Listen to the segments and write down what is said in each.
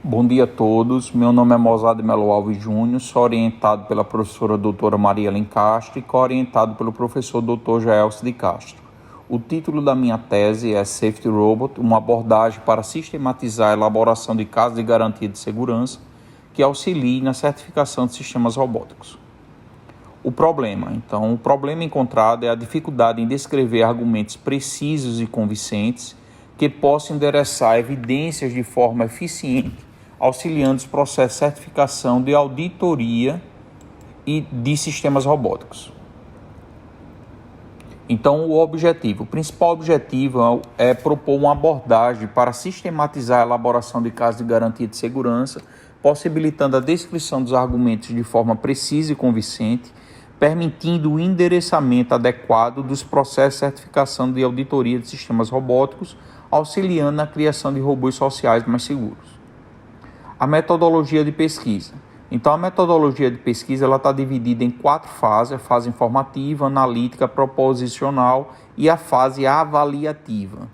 Bom dia a todos, meu nome é Mozart de Melo Alves Júnior, sou orientado pela professora doutora Maria Lencastre e co-orientado pelo professor doutor Jaelcio de Castro. O título da minha tese é Safety Robot, uma abordagem para sistematizar a elaboração de casos de garantia de segurança que auxilie na certificação de sistemas robóticos. O problema encontrado é a dificuldade em descrever argumentos precisos e convincentes que possam endereçar evidências de forma eficiente, auxiliando os processos de certificação de auditoria e de sistemas robóticos. Então, o principal objetivo é propor uma abordagem para sistematizar a elaboração de casos de garantia de segurança, possibilitando a descrição dos argumentos de forma precisa e convincente, permitindo o endereçamento adequado dos processos de certificação de auditoria de sistemas robóticos, auxiliando na criação de robôs sociais mais seguros. A metodologia de pesquisa. Então, a metodologia de pesquisa está dividida em 4 fases: a fase informativa, analítica, proposicional e a fase avaliativa.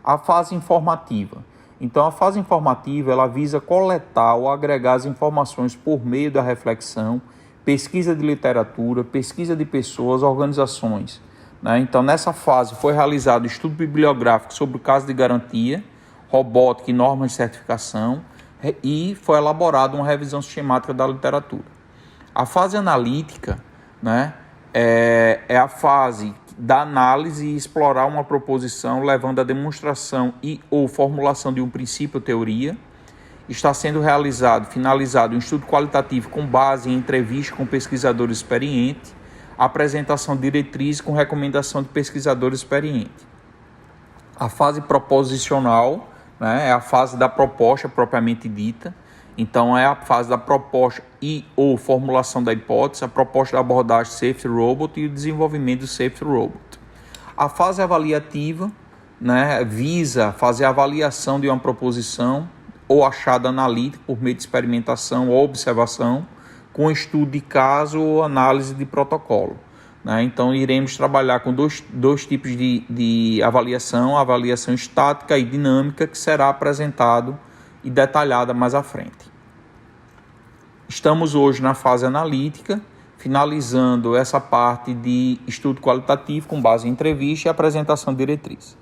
A fase informativa. Então, a fase informativa ela visa coletar ou agregar as informações por meio da reflexão, pesquisa de literatura, pesquisa de pessoas, organizações. Então, nessa fase foi realizado estudo bibliográfico sobre o caso de garantia, robótica e normas de certificação, e foi elaborada uma revisão sistemática da literatura. A fase analítica é a fase da análise e explorar uma proposição, levando à demonstração e ou formulação de um princípio ou teoria. Está sendo finalizado um estudo qualitativo com base em entrevista com pesquisadores experientes, apresentação de diretrizes com recomendação de pesquisadores experientes. A fase proposicional é a fase da proposta propriamente dita. Então, é a fase da proposta e ou formulação da hipótese, a proposta da abordagem Safety Robot e o desenvolvimento do Safety Robot. A fase avaliativa visa fazer a avaliação de uma proposição ou achado analítico por meio de experimentação ou observação, com estudo de caso ou análise de protocolo. Então, iremos trabalhar com dois tipos de avaliação, a avaliação estática e dinâmica, que será apresentado e detalhada mais à frente. Estamos hoje na fase analítica, finalizando essa parte de estudo qualitativo com base em entrevista e apresentação de diretriz.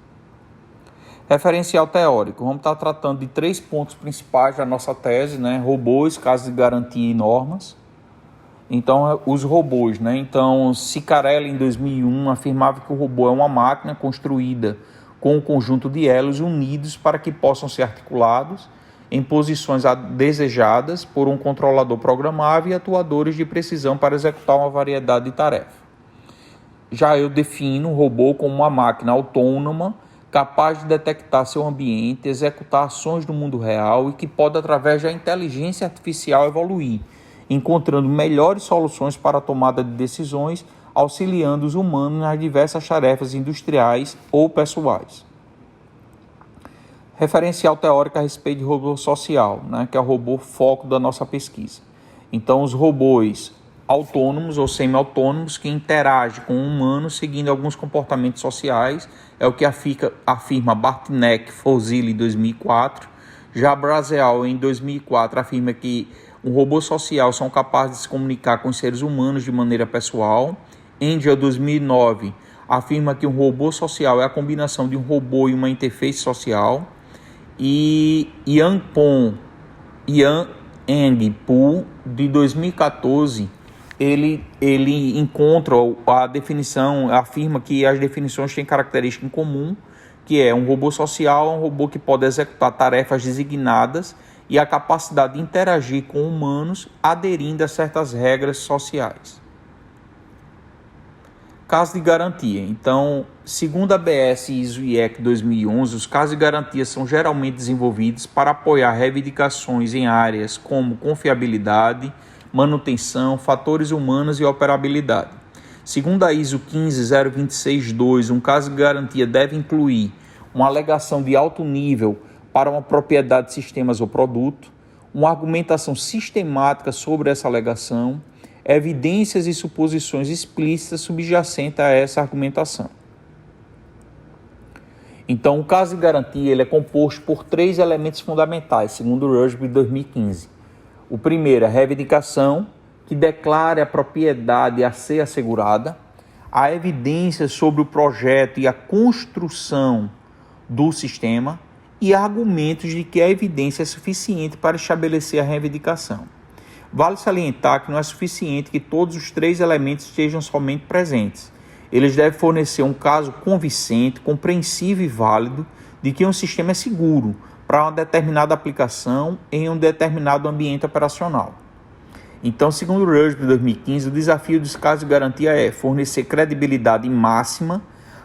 Referencial teórico. Vamos estar tratando de 3 pontos principais da nossa tese, robôs, casos de garantia e normas. Então, os robôs, Então, Ciccarelli, em 2001, afirmava que o robô é uma máquina construída com um conjunto de elos unidos para que possam ser articulados em posições desejadas por um controlador programável e atuadores de precisão para executar uma variedade de tarefas. Já eu defino o robô como uma máquina autônoma, capaz de detectar seu ambiente, executar ações no mundo real e que pode, através da inteligência artificial, evoluir, encontrando melhores soluções para a tomada de decisões, auxiliando os humanos nas diversas tarefas industriais ou pessoais. Referencial teórico a respeito de robô social, que é o robô foco da nossa pesquisa. Então, os robôs autônomos ou semi-autônomos que interagem com o humano seguindo alguns comportamentos sociais, é o que afirma Bartnek Fozil em 2004. Já Brazeal, em 2004, afirma que um robô social são capazes de se comunicar com os seres humanos de maneira pessoal. Angel, 2009, afirma que um robô social é a combinação de um robô e uma interface social. E Yang Eng Poo, de 2014, ele encontra a definição, afirma que as definições têm característica em comum, que é um robô social, um robô que pode executar tarefas designadas e a capacidade de interagir com humanos aderindo a certas regras sociais. Caso de garantia. Então, segundo a BS ISO IEC 2011, os casos de garantia são geralmente desenvolvidos para apoiar reivindicações em áreas como confiabilidade, manutenção, fatores humanos e operabilidade. Segundo a ISO 15026-2, um caso de garantia deve incluir uma alegação de alto nível para uma propriedade de sistemas ou produto, uma argumentação sistemática sobre essa alegação, evidências e suposições explícitas subjacentes a essa argumentação. Então, o caso de garantia ele é composto por 3 elementos fundamentais, segundo o Rusby de 2015. O primeiro é a reivindicação, que declara a propriedade a ser assegurada, a evidência sobre o projeto e a construção do sistema e argumentos de que a evidência é suficiente para estabelecer a reivindicação. Vale salientar que não é suficiente que todos os 3 elementos estejam somente presentes. Eles devem fornecer um caso convincente, compreensível e válido de que um sistema é seguro para uma determinada aplicação em um determinado ambiente operacional. Então, segundo o Rusby de 2015, o desafio dos casos de garantia é fornecer credibilidade máxima,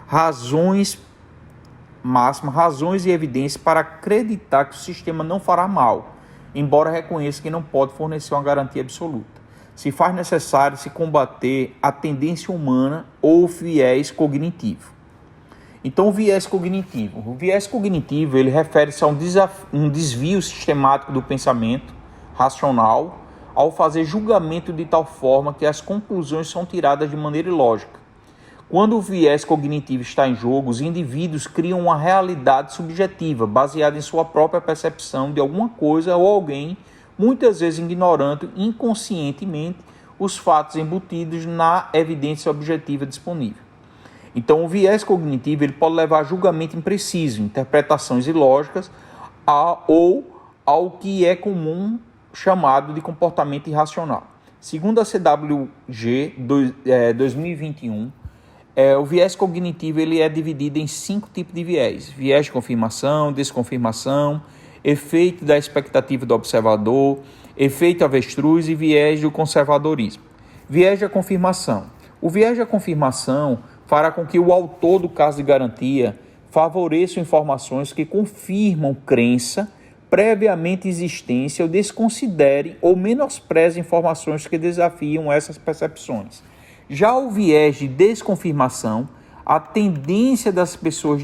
razões e evidências para acreditar que o sistema não fará mal, embora reconheça que não pode fornecer uma garantia absoluta. Se faz necessário se combater a tendência humana ou o viés cognitivo. Então, o viés cognitivo. O viés cognitivo ele refere-se a um desvio sistemático do pensamento racional ao fazer julgamento de tal forma que as conclusões são tiradas de maneira ilógica. Quando o viés cognitivo está em jogo, os indivíduos criam uma realidade subjetiva, baseada em sua própria percepção de alguma coisa ou alguém, muitas vezes ignorando inconscientemente os fatos embutidos na evidência objetiva disponível. Então, o viés cognitivo ele pode levar a julgamento impreciso, interpretações ilógicas ou ao que é comum chamado de comportamento irracional. Segundo a CWG 2021, o viés cognitivo ele é dividido em 5 tipos de viés: viés de confirmação, desconfirmação, efeito da expectativa do observador, efeito avestruz e viés do conservadorismo. Viés da confirmação. O viés da confirmação fará com que o autor do caso de garantia favoreça informações que confirmam crença previamente existência ou desconsidere ou menospreze informações que desafiam essas percepções. Já o viés de desconfirmação, a tendência das pessoas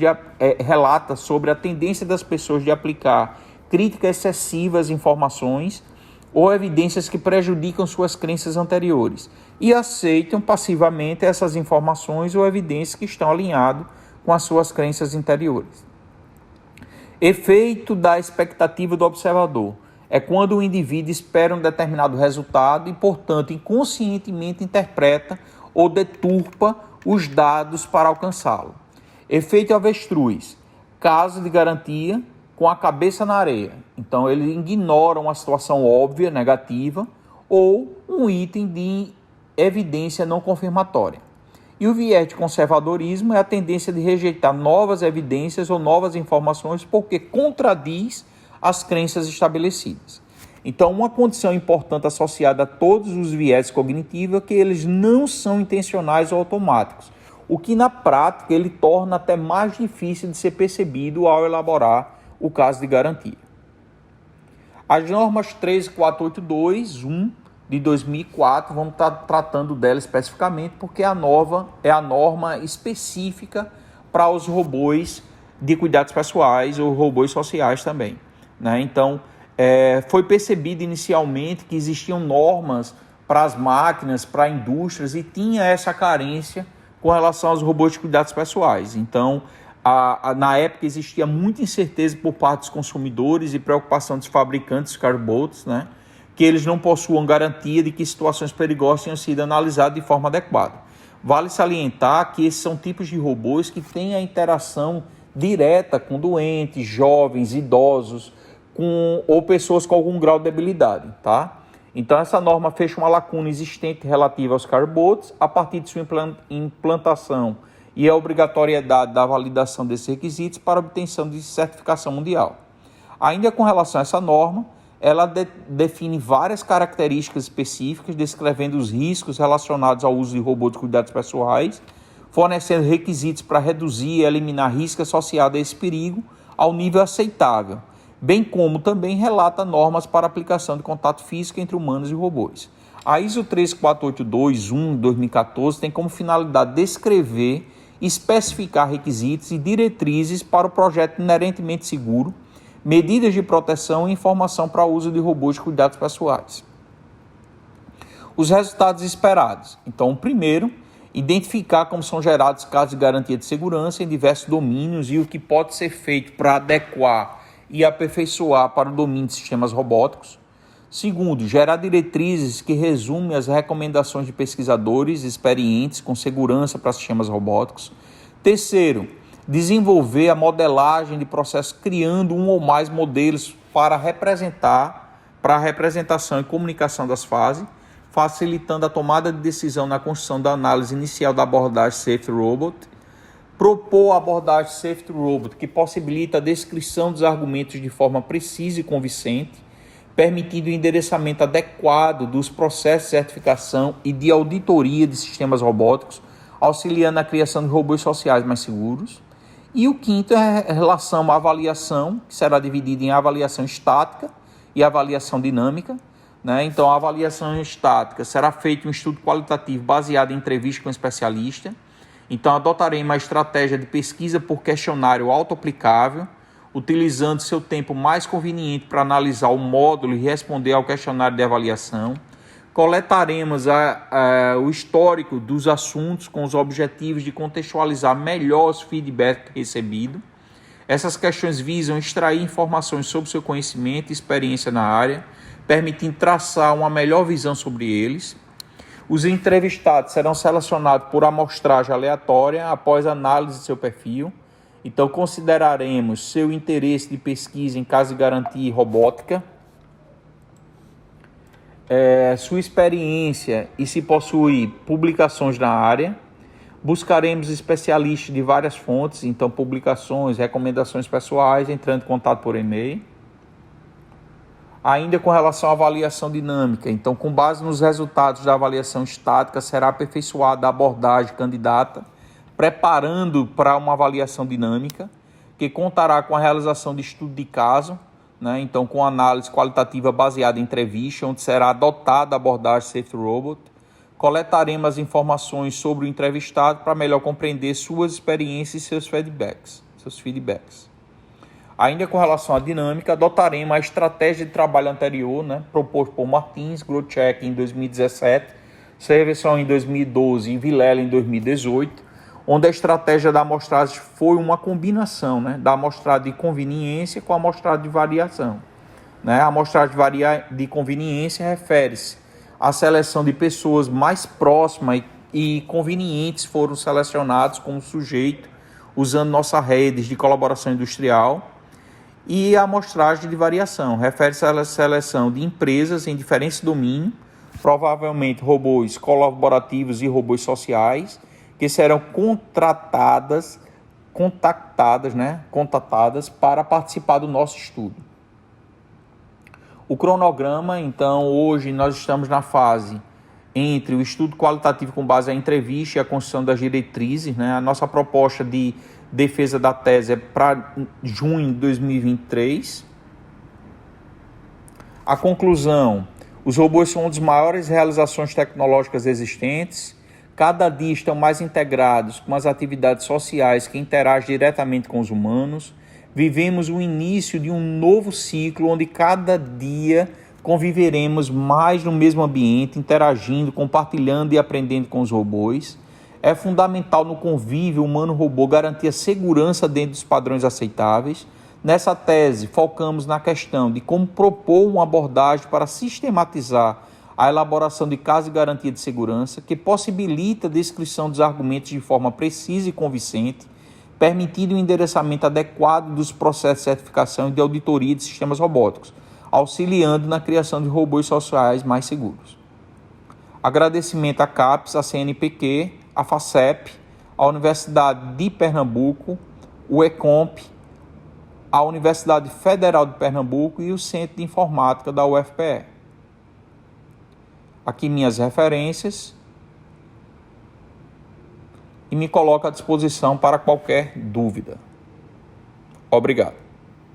relata sobre a tendência das pessoas de aplicar críticas excessivas às informações ou evidências que prejudicam suas crenças anteriores e aceitam passivamente essas informações ou evidências que estão alinhadas com as suas crenças anteriores. Efeito da expectativa do observador é quando o indivíduo espera um determinado resultado e, portanto, inconscientemente interpreta ou deturpa os dados para alcançá-lo. Efeito avestruz, caso de garantia com a cabeça na areia. Então, ele ignora uma situação óbvia, negativa, ou um item de evidência não confirmatória. E o viés de conservadorismo é a tendência de rejeitar novas evidências ou novas informações porque contradiz as crenças estabelecidas. Então, uma condição importante associada a todos os viés cognitivos é que eles não são intencionais ou automáticos, o que na prática ele torna até mais difícil de ser percebido ao elaborar o caso de garantia. As normas 13482-1 de 2004, vamos estar tratando dela especificamente porque é a norma específica para os robôs de cuidados pessoais ou robôs sociais também, né? Então, foi percebido inicialmente que existiam normas para as máquinas, para indústrias e tinha essa carência com relação aos robôs de cuidados pessoais. Então, na época existia muita incerteza por parte dos consumidores e preocupação dos fabricantes de carbots, né? Que eles não possuam garantia de que situações perigosas tenham sido analisadas de forma adequada. Vale salientar que esses são tipos de robôs que têm a interação direta com doentes, jovens, idosos, ou pessoas com algum grau de debilidade, tá? Então, essa norma fecha uma lacuna existente relativa aos carbots a partir de sua implantação e a obrigatoriedade da validação desses requisitos para obtenção de certificação mundial. Ainda com relação a essa norma, ela define várias características específicas, descrevendo os riscos relacionados ao uso de robôs de cuidados pessoais, fornecendo requisitos para reduzir e eliminar riscos associados a esse perigo ao nível aceitável, bem como também relata normas para aplicação de contato físico entre humanos e robôs. A ISO 13482-1 de 2014 tem como finalidade descrever e especificar requisitos e diretrizes para o projeto inerentemente seguro, medidas de proteção e informação para o uso de robôs de cuidados pessoais. Os resultados esperados. Então, primeiro, identificar como são gerados casos de garantia de segurança em diversos domínios e o que pode ser feito para adequar e aperfeiçoar para o domínio de sistemas robóticos. Segundo, gerar diretrizes que resumem as recomendações de pesquisadores experientes com segurança para sistemas robóticos. Terceiro, desenvolver a modelagem de processos criando um ou mais modelos para a representação e comunicação das fases, facilitando a tomada de decisão na construção da análise inicial da abordagem Safety Robot. Propor a abordagem Safety Robot, que possibilita a descrição dos argumentos de forma precisa e convincente, permitindo o endereçamento adequado dos processos de certificação e de auditoria de sistemas robóticos, auxiliando na criação de robôs sociais mais seguros. E o quinto é a relação à avaliação, que será dividida em avaliação estática e avaliação dinâmica. Então, a avaliação estática será feito um estudo qualitativo baseado em entrevista com um especialista. Então, adotaremos uma estratégia de pesquisa por questionário autoaplicável, utilizando seu tempo mais conveniente para analisar o módulo e responder ao questionário de avaliação. Coletaremos o histórico dos assuntos com os objetivos de contextualizar melhor os feedback recebidos. Essas questões visam extrair informações sobre seu conhecimento e experiência na área, permitindo traçar uma melhor visão sobre eles. Os entrevistados serão selecionados por amostragem aleatória após análise de seu perfil. Então, consideraremos seu interesse de pesquisa em caso de garantia robótica, sua experiência e se possui publicações na área. Buscaremos especialistas de várias fontes, então publicações, recomendações pessoais, entrando em contato por e-mail. Ainda com relação à avaliação dinâmica, então com base nos resultados da avaliação estática, será aperfeiçoada a abordagem candidata, preparando para uma avaliação dinâmica, que contará com a realização de estudo de caso, então com análise qualitativa baseada em entrevista, onde será adotada a abordagem Safety Robot. Coletaremos as informações sobre o entrevistado para melhor compreender suas experiências e seus feedbacks. Ainda com relação à dinâmica, adotaremos a estratégia de trabalho anterior, proposto por Martins, Grocheck em 2017, Severson em 2012 e Vilela em 2018, onde a estratégia da amostragem foi uma combinação da amostragem de conveniência com a amostragem de variação. A amostragem de conveniência refere-se à seleção de pessoas mais próximas e convenientes foram selecionados como sujeito, usando nossas redes de colaboração industrial. E a amostragem de variação refere-se à seleção de empresas em diferentes domínios, provavelmente robôs colaborativos e robôs sociais, que serão contatadas para participar do nosso estudo. O cronograma, então, hoje nós estamos na fase entre o estudo qualitativo com base na entrevista e a construção das diretrizes. A nossa proposta de defesa da tese é para junho de 2023. A conclusão: os robôs são uma das maiores realizações tecnológicas existentes. Cada dia estão mais integrados com as atividades sociais que interagem diretamente com os humanos. Vivemos o início de um novo ciclo onde cada dia conviveremos mais no mesmo ambiente, interagindo, compartilhando e aprendendo com os robôs. É fundamental no convívio humano-robô garantir a segurança dentro dos padrões aceitáveis. Nessa tese, focamos na questão de como propor uma abordagem para sistematizar a elaboração de casos de garantia de segurança, que possibilita a descrição dos argumentos de forma precisa e convincente, permitindo o endereçamento adequado dos processos de certificação e de auditoria de sistemas robóticos, auxiliando na criação de robôs sociais mais seguros. Agradecimento à CAPES, à CNPq, à FACEP, à Universidade de Pernambuco, o ECOMP, à Universidade Federal de Pernambuco e o Centro de Informática da UFPE. Aqui minhas referências e me coloco à disposição para qualquer dúvida. Obrigado.